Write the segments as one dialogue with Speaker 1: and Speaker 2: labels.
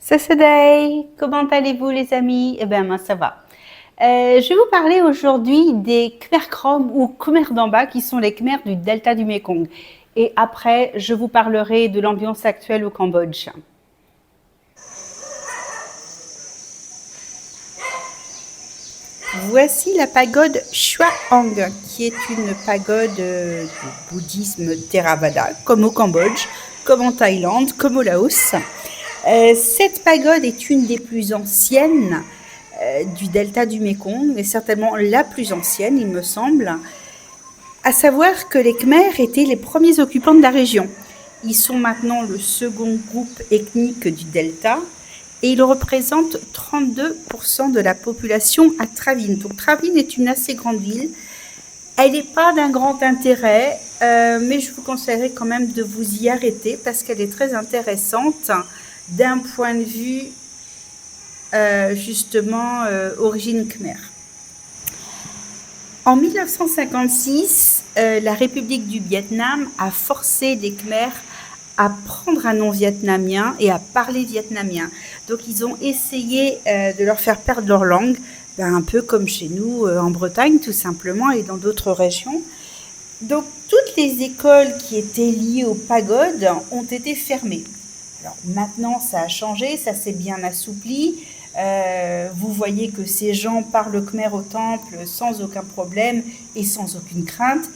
Speaker 1: Saturday, comment allez-vous les amis? Eh bien moi ça va. Je vais vous parler aujourd'hui des Khmers Krom ou Khmers d'Amba qui sont les Khmers du delta du Mékong. Et après, je vous parlerai de l'ambiance actuelle au Cambodge. Voici la pagode Chua-Ang, qui est une pagode de bouddhisme Theravada, comme au Cambodge, comme en Thaïlande, comme au Laos. Cette pagode est une des plus anciennes du delta du Mékong, et certainement la plus ancienne, il me semble. À savoir que les Khmers étaient les premiers occupants de la région. Ils sont maintenant le second groupe ethnique du delta et ils représentent 32% de la population à Travin. Donc Travin est une assez grande ville. Elle n'est pas d'un grand intérêt, mais je vous conseillerais quand même de vous y arrêter parce qu'elle est très intéressante d'un point de vue justement origine khmer. En 1956, la République du Vietnam a forcé les Khmers à prendre un nom vietnamien et à parler vietnamien. Donc ils ont essayé de leur faire perdre leur langue, un peu comme chez nous en Bretagne tout simplement et dans d'autres régions. Donc toutes les écoles qui étaient liées aux pagodes ont été fermées. Alors maintenant ça a changé, ça s'est bien assoupli. Vous voyez que ces gens parlent khmer au temple sans aucun problème et sans aucune crainte.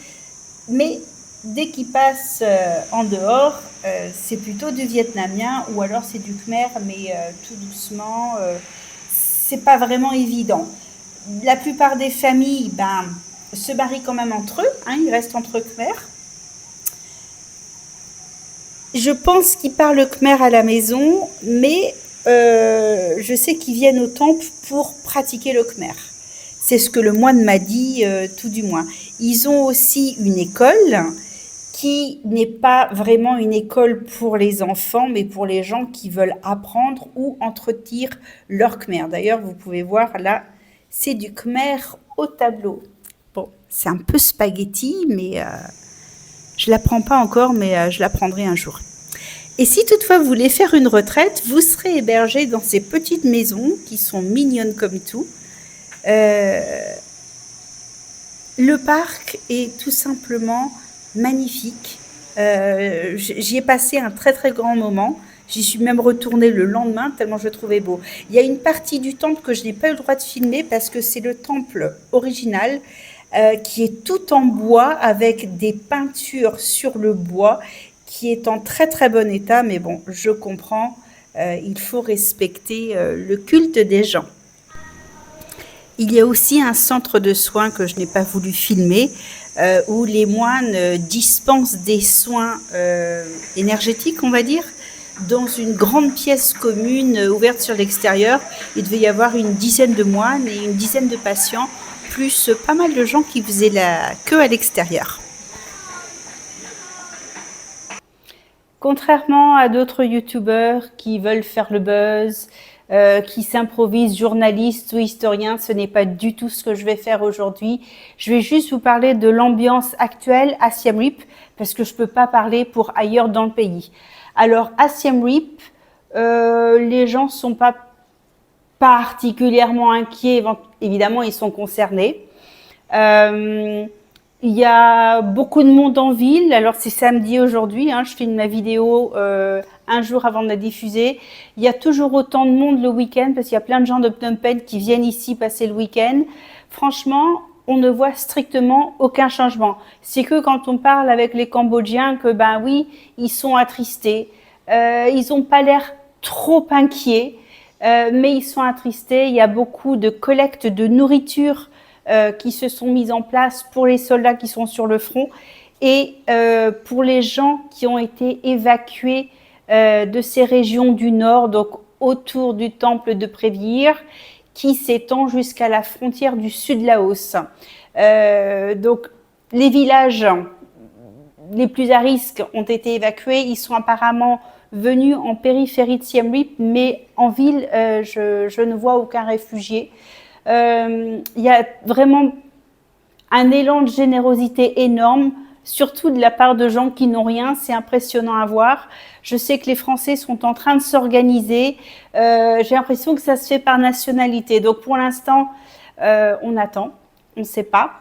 Speaker 1: Mais dès qu'ils passent en dehors, c'est plutôt du vietnamien ou alors c'est du khmer, mais tout doucement, c'est pas vraiment évident. La plupart des familles se marient quand même entre eux, ils restent entre khmer. Je pense qu'ils parlent khmer à la maison, mais je sais qu'ils viennent au temple pour pratiquer le khmer. C'est ce que le moine m'a dit, tout du moins. Ils ont aussi une école qui n'est pas vraiment une école pour les enfants, mais pour les gens qui veulent apprendre ou entretenir leur khmer. D'ailleurs, vous pouvez voir là, c'est du khmer au tableau. Bon, c'est un peu spaghetti, mais je ne l'apprends pas encore, mais je l'apprendrai un jour. Et si toutefois vous voulez faire une retraite, vous serez hébergé dans ces petites maisons qui sont mignonnes comme tout. Le parc est tout simplement magnifique. J'y ai passé un très très grand moment. J'y suis même retournée le lendemain tellement je le trouvais beau. Il y a une partie du temple que je n'ai pas eu le droit de filmer parce que c'est le temple original qui est tout en bois avec des peintures sur le bois qui est en très très bon état, mais bon, je comprends, il faut respecter le culte des gens. Il y a aussi un centre de soins que je n'ai pas voulu filmer, où les moines dispensent des soins énergétiques, on va dire, dans une grande pièce commune ouverte sur l'extérieur. Il devait y avoir une dizaine de moines et une dizaine de patients, plus pas mal de gens qui faisaient la queue à l'extérieur. Contrairement à d'autres youtubeurs qui veulent faire le buzz, qui s'improvisent journalistes ou historiens, ce n'est pas du tout ce que je vais faire aujourd'hui. Je vais juste vous parler de l'ambiance actuelle à Siem Reap, parce que je ne peux pas parler pour ailleurs dans le pays. Alors à Siem Reap, les gens ne sont pas particulièrement inquiets, évidemment ils sont concernés. Il y a beaucoup de monde en ville. Alors c'est samedi aujourd'hui, je filme la vidéo un jour avant de la diffuser. Il y a toujours autant de monde le week-end parce qu'il y a plein de gens de Phnom Penh qui viennent ici passer le week-end. Franchement, on ne voit strictement aucun changement. C'est que quand on parle avec les Cambodgiens que oui, ils sont attristés. Ils n'ont pas l'air trop inquiets, mais ils sont attristés. Il y a beaucoup de collectes de nourriture qui se sont mises en place pour les soldats qui sont sur le front et pour les gens qui ont été évacués de ces régions du nord, donc autour du temple de Prévire, qui s'étend jusqu'à la frontière du sud-Laos. Donc les villages les plus à risque ont été évacués. Ils sont apparemment venus en périphérie de Siem Reap, mais en ville, je ne vois aucun réfugié. Il y a vraiment un élan de générosité énorme. surtout de la part de gens qui n'ont rien. C'est impressionnant à voir. Je sais que les Français sont en train de s'organiser. J'ai l'impression que ça se fait par nationalité. Donc pour l'instant, on attend, on ne sait pas.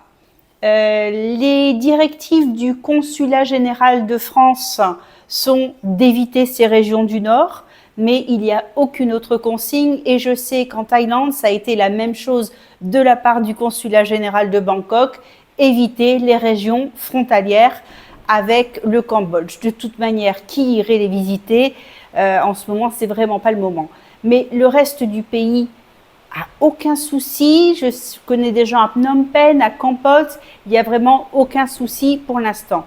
Speaker 1: Les directives du Consulat général de France sont d'éviter ces régions du Nord, mais il n'y a aucune autre consigne. Et je sais qu'en Thaïlande, ça a été la même chose de la part du Consulat général de Bangkok, éviter les régions frontalières avec le Cambodge. De toute manière, qui irait les visiter en ce moment, c'est vraiment pas le moment. Mais le reste du pays a aucun souci. Je connais des gens à Phnom Penh, à Kampot, il n'y a vraiment aucun souci pour l'instant.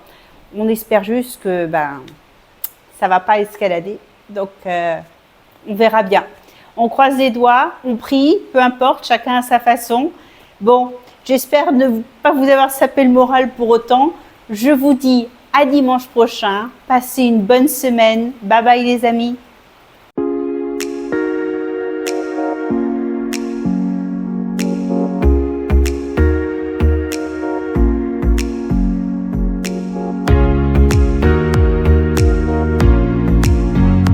Speaker 1: On espère juste que ça ne va pas escalader. Donc, on verra bien. On croise les doigts, on prie, peu importe, chacun à sa façon. Bon, j'espère ne pas vous avoir sapé le moral pour autant. Je vous dis à dimanche prochain. Passez une bonne semaine. Bye bye les amis.